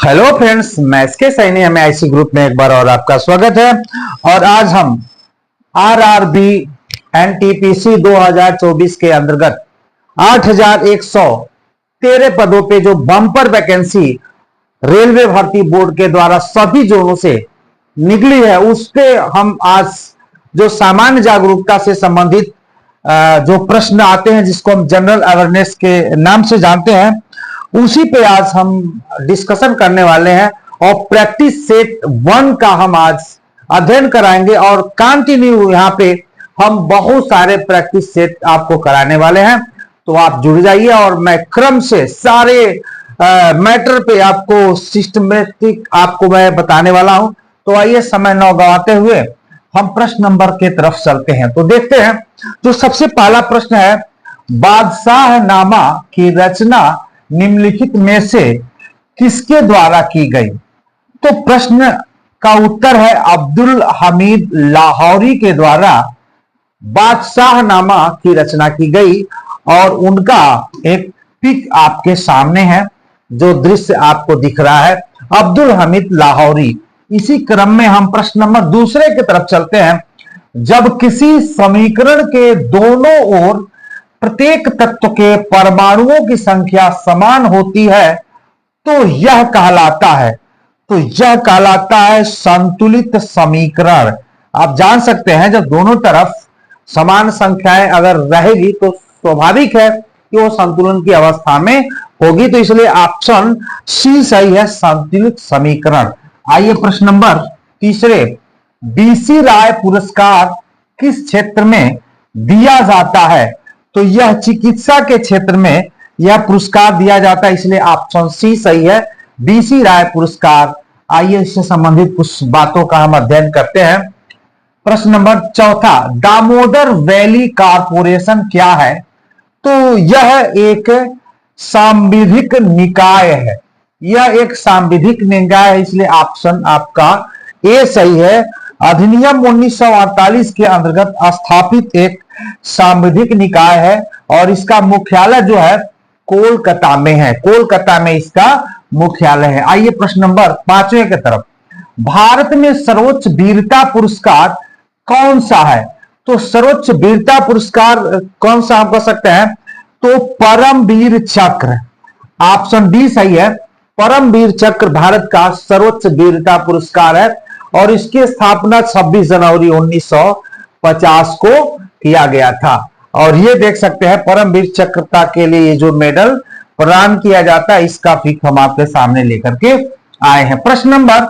Hello friends, मैं इसके Saini MIC group में एक बार और आपका स्वागत है। और आज हम आरआरबी एनटीपीसी 2024 के अंतर्गत 8113 पदों पे जो बम्पर वैकेंसी रेलवे भर्ती बोर्ड के द्वारा सभी जोनों से निकली है, उस पे हम आज जो सामान्य जागरूकता से संबंधित जो प्रश्न आते हैं, जिसको हम जनरल अवेयरनेस के नाम से जानते हैं, उसी पे आज हम डिस्कशन करने वाले हैं। और प्रैक्टिस सेट 1 का हम आज अध्ययन कराएंगे और कंटिन्यू यहाँ पे हम बहुत सारे प्रैक्टिस सेट आपको कराने वाले हैं। तो आप जुड़ जाइए और मैं क्रम से सारे मैटर पे आपको सिस्टमेटिक आपको मैं बताने वाला हूं। तो आइए समय न गवाते हुए हम प्रश्न नंबर के तरफ चलते हैं। तो देखते हैं, जो सबसे पहला प्रश्न है, बादशाहनामा की रचना निम्नलिखित में से किसके द्वारा की गई? तो प्रश्न का उत्तर है अब्दुल हमीद लाहौरी के द्वारा बादशाहनामा की रचना की गई। और उनका एक पिक आपके सामने है, जो दृश्य आपको दिख रहा है, अब्दुल हमीद लाहौरी। इसी क्रम में हम प्रश्न नंबर दूसरे की तरफ चलते हैं। जब किसी समीकरण के दोनों ओर प्रत्येक तत्व के परमाणुओं की संख्या समान होती है तो यह कहलाता है संतुलित समीकरण। आप जान सकते हैं, जब दोनों तरफ समान संख्याएं अगर रहेगी तो स्वाभाविक है कि वो संतुलन की अवस्था में होगी। तो इसलिए ऑप्शन सी सही है, संतुलित समीकरण। आइए प्रश्न नंबर तीसरे, बीसी राय पुरस्कार किस क्षेत्र में दिया जाता है? तो यह चिकित्सा के क्षेत्र में यह पुरस्कार दिया जाता है, इसलिए ऑप्शन सी सही है, बीसी राय पुरस्कार। आइए इससे संबंधित कुछ बातों का हम अध्ययन करते हैं। प्रश्न नंबर चौथा, दामोदर वैली कॉरपोरेशन क्या है? तो यह एक सांविधिक निकाय है, यह एक सांविधिक निकाय है, इसलिए ऑप्शन आपका ए सही है। अधिनियम 1948 के अंतर्गत स्थापित एक सांविधिक निकाय है और इसका मुख्यालय जो है कोलकाता में है, कोलकाता में इसका मुख्यालय है। आइए प्रश्न नंबर 5वें की तरफ, भारत में सर्वोच्च वीरता पुरस्कार कौन सा है? तो सर्वोच्च वीरता पुरस्कार कौन सा आप कह सकते हैं? तो परमवीर चक्र, ऑप्शन डी सही है। परमवीर चक्र भारत का सर्वोच्च वीरता पुरस्कार है और इसकी स्थापना 26 जनवरी 1950 को किया गया था। और ये देख सकते हैं, परमवीर चक्रता के लिए ये जो मेडल प्रदान किया जाता है, इसका पिक हम आपके सामने लेकर के आए हैं। प्रश्न नंबर,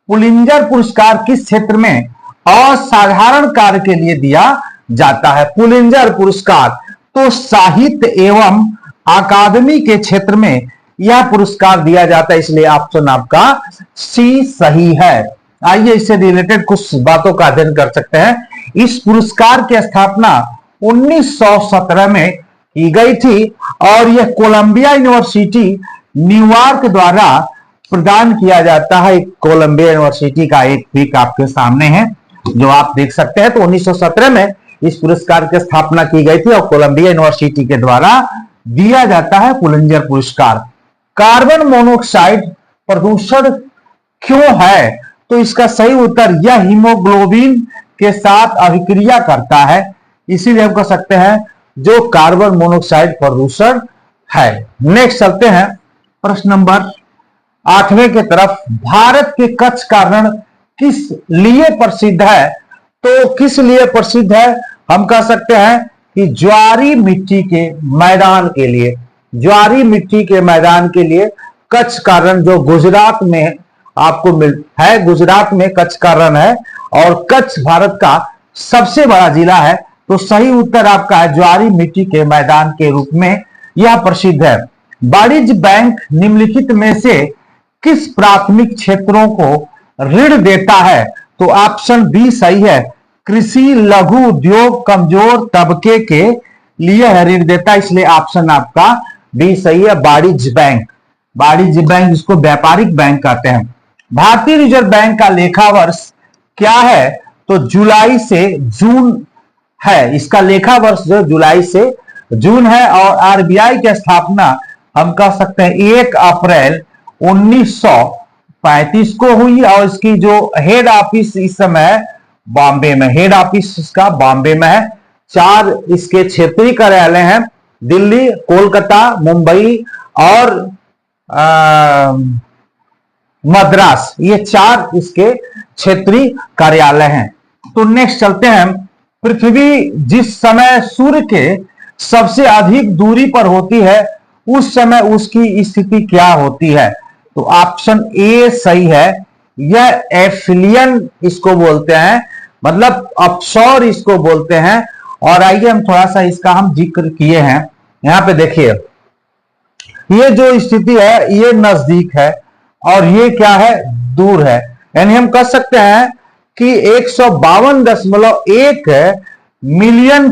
पुलिंजर पुरस्कार किस क्षेत्र में असाधारण कार्य के लिए दिया जाता है? पुलिंजर पुरस्कार तो साहित्य एवं अकादमी के क्षेत्र में यह पुरस्कार दिया जाता है, इसलिए ऑप्शन आपका सी सही है। आइए इससे रिलेटेड कुछ बातों का अध्ययन कर सकते हैं। इस पुरस्कार की स्थापना 1917 में की गई थी और यह कोलंबिया यूनिवर्सिटी न्यूयॉर्क द्वारा प्रदान किया जाता है। कोलंबिया यूनिवर्सिटी का एक पिक आपके सामने है, जो आप देख सकते हैं। तो 1917 में इस पुरस्कार की स्थापना की गई थी और कोलंबिया यूनिवर्सिटी के द्वारा दिया जाता है पुलिंजर पुरस्कार। कार्बन मोनोऑक्साइड प्रदूषण क्यों है? तो इसका सही उत्तर, यह हीमोग्लोबिन के साथ अभिक्रिया करता है, इसीलिए हम कह सकते हैं जो कार्बन मोनोऑक्साइड प्रदूषण है। नेक्स्ट चलते हैं प्रश्न नंबर 8वें की तरफ, भारत के कच्छ का रण किस लिए प्रसिद्ध है? तो किस लिए प्रसिद्ध है? हम कह सकते हैं कि ज्वारी मिट्टी के मैदान के लिए, ज्वारी मिट्टी के मैदान के लिए कच्छ का रण जो गुजरात में आपको है, गुजरात में कच्छ का रण है और कच्छ भारत का सबसे बड़ा जिला है। तो सही उत्तर आपका है, ज्वारी मिट्टी के मैदान के रूप में यह प्रसिद्ध है। वाणिज्य बैंक निम्नलिखित में से किस प्राथमिक क्षेत्रों को ऋण देता है? तो ऑप्शन बी सही है, कृषि लघु उद्योग कमजोर तबके के लिए ऋण देता है, इसलिए ऑप्शन आपका बी सही है, वाणिज्य बैंक। वाणिज्य बैंक जिसको व्यापारिक बैंक कहते हैं। भारतीय रिजर्व बैंक का लेखा वर्ष क्या है? तो जुलाई से जून है, इसका लेखा वर्ष जो जुलाई से जून है। और आरबीआई की स्थापना हम कह सकते हैं 1 अप्रैल 1935 को हुई और इसकी जो हेड ऑफिस इस समय बॉम्बे में, हेड ऑफिस इसका बॉम्बे में है। 4 इसके क्षेत्रीय कार्यालय हैं, दिल्ली, कोलकाता, मुंबई और मद्रास, ये 4 इसके क्षेत्रीय कार्यालय हैं। तो नेक्स्ट चलते हैं, पृथ्वी जिस समय सूर्य के सबसे अधिक दूरी पर होती है उस समय उसकी स्थिति क्या होती है? तो ऑप्शन ए सही है, यह एफिलियन इसको बोलते हैं, मतलब अपसौर इसको बोलते हैं। और आइए हम थोड़ा सा इसका हम जिक्र किए हैं, यहां पे देखिए, ये जो स्थिति है ये नजदीक है और ये क्या है, दूर है। यानी हम कह सकते हैं कि 152.1 मिलियन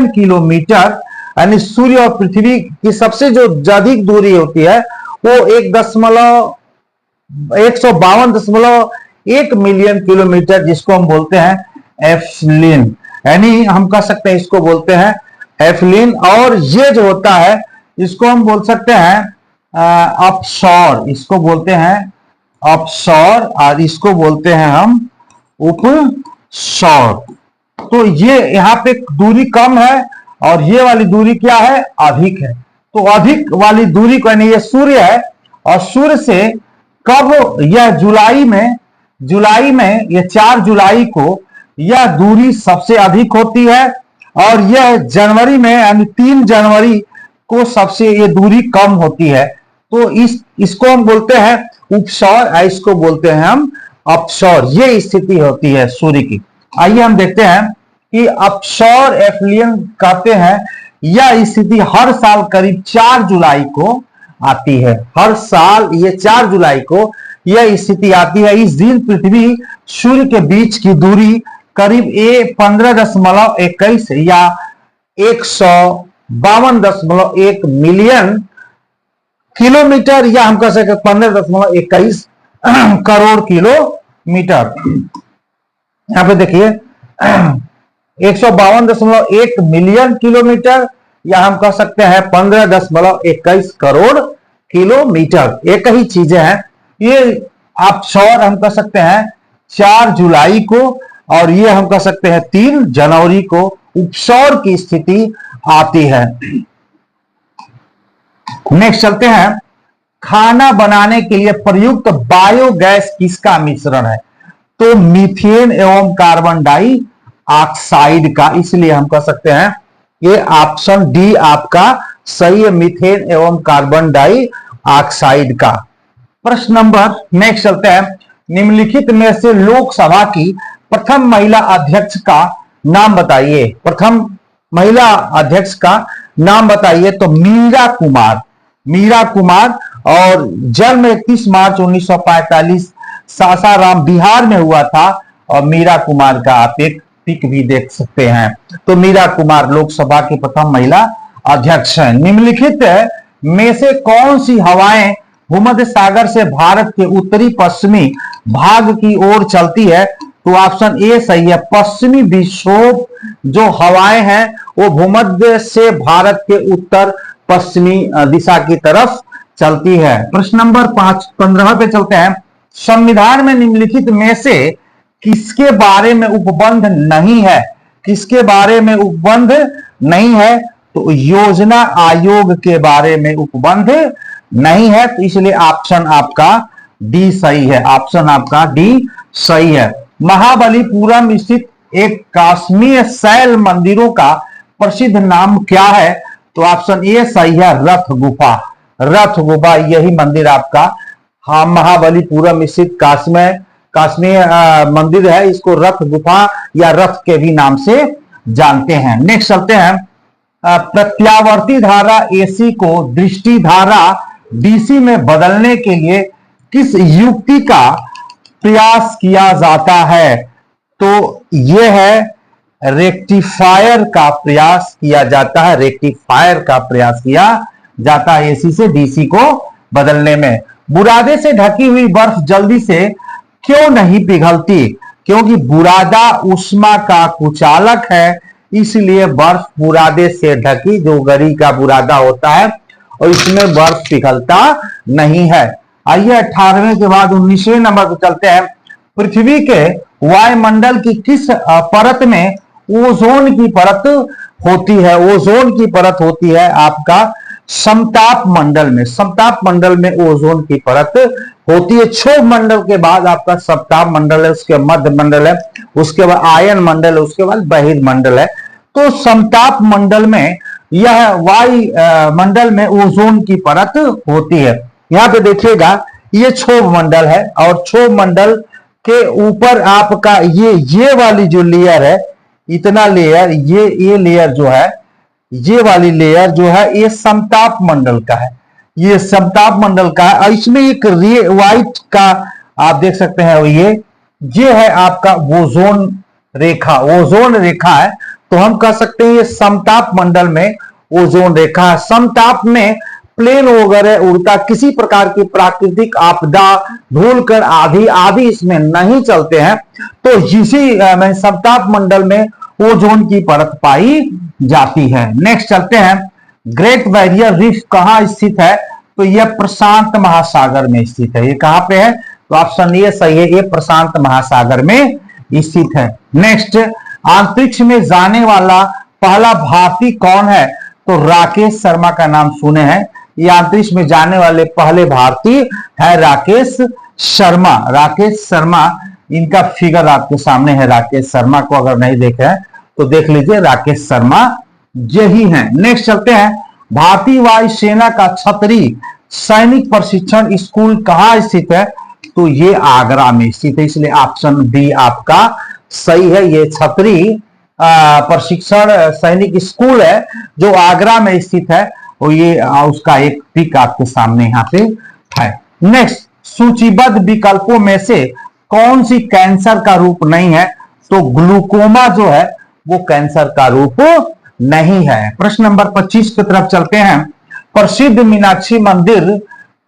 किलोमीटर यानी सूर्य और पृथ्वी की सबसे जो अधिक दूरी होती है वो 152.1 मिलियन किलोमीटर, जिसको हम बोलते हैं एफलिन, यानी हम कह सकते हैं इसको बोलते हैं एफलिन। और ये जो होता है इसको हम बोल सकते हैं अपसौर, इसको बोलते हैं अपसौर और इसको बोलते हैं हम उपसौर। तो ये यहाँ पे दूरी कम है और ये वाली दूरी क्या है, अधिक है। तो अधिक वाली दूरी को, यानी ये सूर्य है और सूर्य से कब, यह जुलाई में ये 4 जुलाई को यह दूरी सबसे अधिक होती है और यह जनवरी में यानी 3 जनवरी को सबसे ये दूरी कम होती है। तो इसको हम बोलते हैं उपसौर, इसको बोलते हैं हम अपसौर। ये स्थिति होती है सूर्य की। आइए हम देखते हैं कि अपसौर एफिलियन कहते हैं, यह स्थिति हर साल करीब 4 जुलाई को आती है। हर साल ये 4 जुलाई को यह स्थिति आती है। इस दिन पृथ्वी सूर्य के बीच की दूरी करीब 15.21 या 152.1 मिलियन किलोमीटर, या हम कह सकते 15.21 करोड़ किलोमीटर। यहां पे देखिए 152.1 मिलियन किलोमीटर, या हम कह सकते हैं 15.21 करोड़ किलोमीटर, एक ही चीजें हैं। ये अपसौर हम कह सकते हैं 4 जुलाई को और ये हम कह सकते हैं 3 जनवरी को उपसौर की स्थिति आती है। नेक्स्ट चलते हैं, खाना बनाने के लिए प्रयुक्त बायोगैस किसका मिश्रण है? तो मीथेन एवं कार्बन डाई ऑक्साइड का, इसलिए हम कह सकते हैं ये ऑप्शन डी आपका सही है, मीथेन एवं कार्बन डाई ऑक्साइड का। प्रश्न नंबर नेक्स्ट चलते हैं, निम्नलिखित में से लोकसभा की प्रथम महिला अध्यक्ष का नाम बताइए। प्रथम महिला अध्यक्ष का नाम बताइए। तो मीरा कुमार, और जन्म 31 मार्च 1945 सासाराम बिहार में हुआ था और मीरा कुमार का आप एक पिक भी देख सकते हैं। तो मीरा कुमार लोकसभा की प्रथम महिला अध्यक्ष हैं। निम्नलिखित में से कौन सी हवाएं भूमध्य सागर से भारत के उत्तरी पश्चिमी भाग की ओर चलती है? तो ऑप्शन ए सही है, पश्चिमी विक्षोभ जो हवाएं हैं वो भूमध्य से भारत के उत्तर पश्चिमी दिशा की तरफ चलती है। प्रश्न नंबर 15 पे चलते हैं, संविधान में निम्नलिखित में से किसके बारे में उपबंध नहीं है? किसके बारे में उपबंध नहीं है? तो योजना आयोग के बारे में उपबंध नहीं है, तो इसलिए ऑप्शन आपका डी सही है। ऑप्शन आपका डी सही है। महाबलीपुरम स्थित एक काश्मीर शैल मंदिरों का प्रसिद्ध नाम क्या है? तो ऑप्शन ए सही है, रथ गुफा यही मंदिर आपका, हाँ, महाबलीपुरम स्थित काश्मीर मंदिर है, इसको रथ गुफा या रथ के भी नाम से जानते हैं। नेक्स्ट चलते हैं, प्रत्यावर्ती धारा एसी को दृष्टि धारा डीसी में बदलने के लिए किस युक्ति का प्रयास किया जाता है? तो यह है रेक्टिफायर का प्रयास किया जाता है। रेक्टिफायर का प्रयास किया जाता है एसी से डीसी को बदलने में। बुरादे से ढकी हुई बर्फ जल्दी से क्यों नहीं पिघलती? क्योंकि बुरादा उष्मा का कुचालक है, इसलिए बर्फ बुरादे से ढकी, जो गरी का बुरादा होता है और इसमें बर्फ पिघलता नहीं है। आइए 18वें के बाद 19वें नंबर पर चलते हैं। पृथ्वी के वायुमंडल की किस परत में ओजोन की परत होती है? ओजोन की परत होती है आपका समताप मंडल में। समताप मंडल में ओजोन की परत होती है। क्षोभ मंडल के बाद आपका सप्ताप मंडल है, उसके मध्य मंडल है, उसके बाद आयन मंडल है, उसके बाद बहिर्मंडल है। तो समताप मंडल में यह वायु मंडल में ओजोन की परत होती है। यहां पे देखिएगा ये क्षोभ मंडल है और क्षोभ मंडल के ऊपर आपका ये वाली जो लेयर है, इतना लेयर, ये लेयर जो है, ये वाली लेयर जो है ये समताप मंडल का है। ये समताप मंडल का है और इसमें एक व्हाइट का आप देख सकते हैं, ये है आपका ओजोन रेखा। ओजोन रेखा है तो हम कह सकते हैं ये समताप मंडल में ओजोन रेखा है। समताप में प्लेन वगैरह उड़ता, किसी प्रकार की प्राकृतिक आपदा, धूलकण आदि आदि इसमें नहीं चलते हैं। तो इसी समताप मंडल में ओजोन की परत पाई जाती है। नेक्स्ट चलते हैं, ग्रेट बैरियर रीफ कहां स्थित है? तो यह प्रशांत महासागर में स्थित है। ये कहां पे है? तो ऑप्शन ये सही है, ये प्रशांत महासागर में स्थित है। नेक्स्ट, अंतरिक्ष में जाने वाला पहला भारतीय कौन है? तो राकेश शर्मा का नाम सुने हैं। ये अंतरिक्ष में जाने वाले पहले भारतीय है राकेश शर्मा। राकेश शर्मा, इनका फिगर आपके सामने है। राकेश शर्मा को अगर नहीं देखे हैं तो देख लीजिए, राकेश शर्मा यही हैं। नेक्स्ट चलते हैं, भारतीय वायुसेना का क्षत्रिय सैनिक प्रशिक्षण स्कूल कहां स्थित है? तो ये आगरा में स्थित है, इसलिए ऑप्शन बी आपका सही है। ये क्षत्रिय प्रशिक्षण सैनिक स्कूल है जो आगरा में स्थित है और ये उसका एक पिक आपके सामने यहाँ पे है। नेक्स्ट, सूचीबद्ध विकल्पों में से कौन सी कैंसर का रूप नहीं है? तो ग्लूकोमा जो है वो कैंसर का रूप नहीं है। प्रश्न नंबर 25 की तरफ चलते हैं। प्रसिद्ध मीनाक्षी मंदिर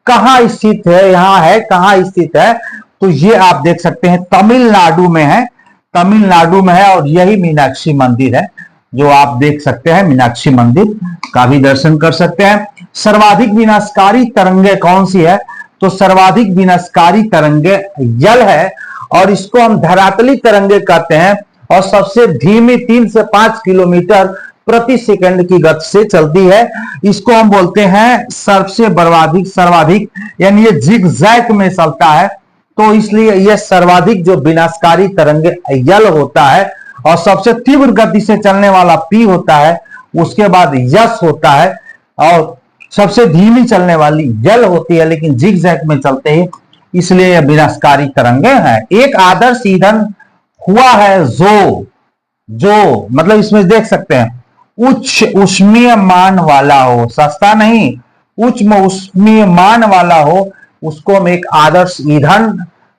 कहां स्थित है? यहां है, कहां स्थित है? तो ये आप देख सकते हैं तमिलनाडु में है। तमिलनाडु में है और यही मीनाक्षी मंदिर है जो आप देख सकते हैं। मीनाक्षी मंदिर का भी दर्शन कर सकते हैं। सर्वाधिक विनाशकारी तरंगे कौन सी है? तो सर्वाधिक विनाशकारी तरंगे जल है और इसको हम धरातली तरंगे कहते हैं और सबसे धीमी 3 से 5 किलोमीटर प्रति सेकंड की गति से चलती है। इसको हम बोलते हैं सबसे सर्वाधिक यानी ये जिगजैग में चलता है, तो इसलिए यह सर्वाधिक जो विनाशकारी तरंगे यल होता है और सबसे तीव्र गति से चलने वाला पी होता है, उसके बाद यस होता है और सबसे धीमी चलने वाली जल होती है, लेकिन जिगजैग में चलते हैं, इसलिए यह विनाशकारी तरंगे हैं। एक आदर्श ईंधन हुआ है जो मतलब इसमें देख सकते हैं उच्च ऊष्मीय मान वाला हो, सस्ता नहीं, उच्च ऊष्मीय मान वाला हो, उसको हम एक आदर्श ईंधन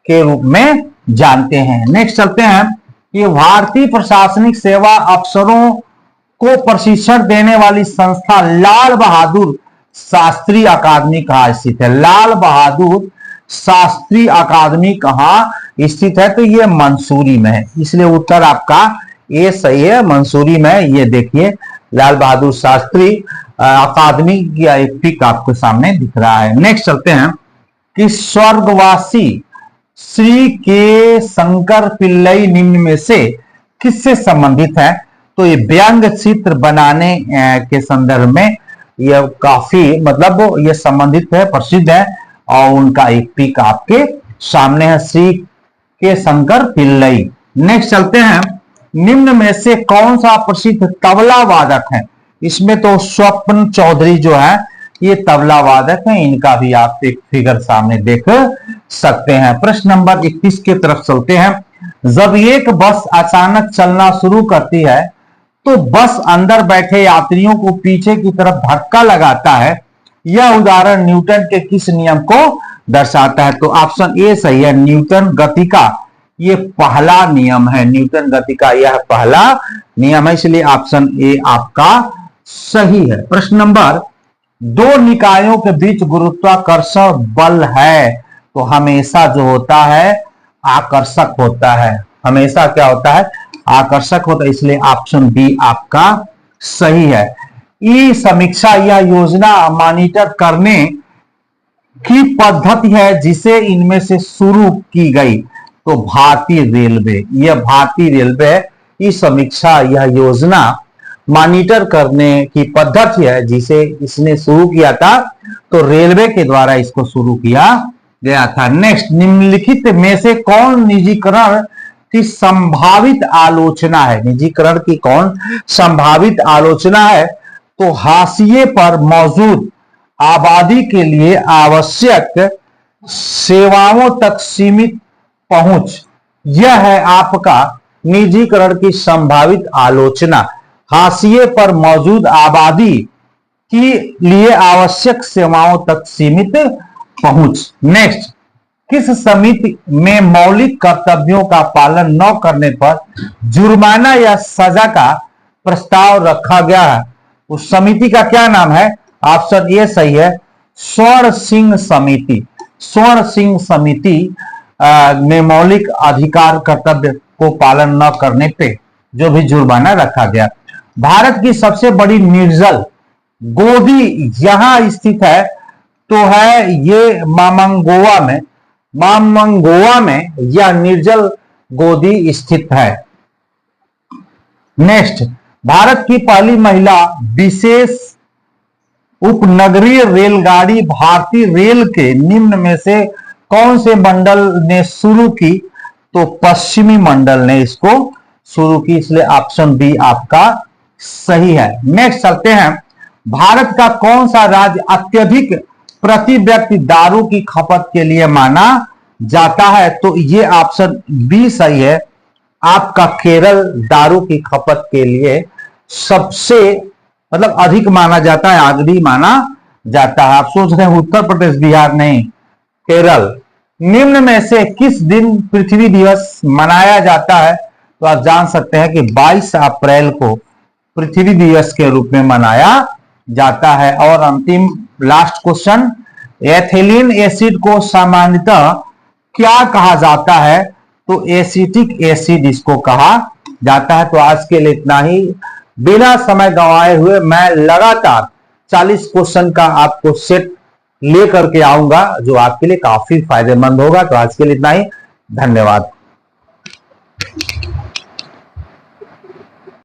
के रूप में जानते हैं। नेक्स्ट चलते हैं, ये भारतीय प्रशासनिक सेवा अफसरों को प्रशिक्षण देने वाली संस्था लाल बहादुर शास्त्री अकादमी कहां स्थित है? लाल बहादुर शास्त्री अकादमी कहां स्थित है? तो ये मंसूरी में है, इसलिए उत्तर आपका ये सही है, मंसूरी में। ये देखिए लाल बहादुर शास्त्री अकादमी की एक पिक आपके सामने दिख रहा है। नेक्स्ट चलते हैं कि स्वर्गवासी श्री के शंकर पिल्लई निम्न में से किससे संबंधित है? तो ये व्यंग चित्र बनाने के संदर्भ में यह काफी मतलब ये संबंधित है, प्रसिद्ध है और उनका एक पिक आपके सामने है, श्री के शंकर पिल्लई। नेक्स्ट चलते हैं, निम्न में से कौन सा प्रसिद्ध तबला वादक है? इसमें तो स्वप्न चौधरी जो है ये तबला वादक है, इनका भी आप एक फिगर सामने देख सकते हैं। प्रश्न नंबर 21 की तरफ चलते हैं। जब एक बस अचानक चलना शुरू करती है तो बस अंदर बैठे यात्रियों को पीछे की तरफ धक्का लगाता है। यह उदाहरण न्यूटन के किस नियम को दर्शाता है? तो ऑप्शन ए सही है, न्यूटन गति का ये पहला नियम है। न्यूटन गति का यह पहला नियम है, इसलिए ऑप्शन ए आपका सही है। प्रश्न नंबर, दो निकायों के बीच गुरुत्वाकर्षण बल है तो हमेशा जो होता है आकर्षक होता है, हमेशा क्या होता है? आकर्षक होता है, इसलिए ऑप्शन बी आपका सही है। ई समीक्षा या योजना मॉनिटर करने की पद्धति है जिसे इनमें से शुरू की गई? तो भारतीय रेलवे, यह भारतीय रेलवे है। इस समीक्षा, यह योजना मॉनिटर करने की पद्धति है जिसे इसने शुरू किया था, तो रेलवे के द्वारा इसको शुरू किया गया था। नेक्स्ट, निम्नलिखित में से कौन निजीकरण की संभावित आलोचना है? निजीकरण की कौन संभावित आलोचना है? तो हाशिए पर मौजूद आबादी के लिए आवश्यक सेवाओं तक सीमित पहुंच, यह है आपका निजीकरण की संभावित आलोचना। हाशिए पर मौजूद आबादी के लिए आवश्यक सेवाओं तक सीमित पहुंच। नेक्स्ट, किस समिति में मौलिक कर्तव्यों का पालन न करने पर जुर्माना या सजा का प्रस्ताव रखा गया है? उस समिति का क्या नाम है? ऑप्शन ए सही है, स्वर्ण सिंह समिति। स्वर्ण सिंह समिति में मौलिक अधिकार कर्तव्य को पालन न करने पे जो भी जुर्माना रखा गया। भारत की सबसे बड़ी निर्जल गोदी यहां स्थित है, तो है ये मामंगोआ में। मामंगोआ में यह निर्जल गोदी स्थित है। नेक्स्ट, भारत की पहली महिला विशेष उपनगरीय रेलगाड़ी भारतीय रेल के निम्न में से कौन से मंडल ने शुरू की? तो पश्चिमी मंडल ने इसको शुरू की, इसलिए ऑप्शन बी आपका सही है। नेक्स्ट चलते हैं, भारत का कौन सा राज्य अत्यधिक प्रति व्यक्ति दारू की खपत के लिए माना जाता है? तो ये ऑप्शन बी सही है, आपका केरल दारू की खपत के लिए सबसे अधिक माना जाता है, अग्रणी माना जाता है। आप सोच रहे हैं उत्तर प्रदेश, बिहार नहीं, केरल। निम्न में से किस दिन पृथ्वी दिवस मनाया जाता है? तो आप जान सकते हैं कि 22 अप्रैल को पृथ्वी दिवस के रूप में मनाया जाता है। और अंतिम लास्ट क्वेश्चन, एथिलीन एसिड को सामान्यतः क्या कहा जाता है? तो एसिटिक एसिड इसको कहा जाता है। तो आज के लिए इतना ही। बिना समय गंवाए हुए मैं लगातार 40 क्वेश्चन का आपको सेट लेकर के आऊंगा जो आपके लिए काफी फायदेमंद होगा। तो आज के लिए इतना ही, धन्यवाद।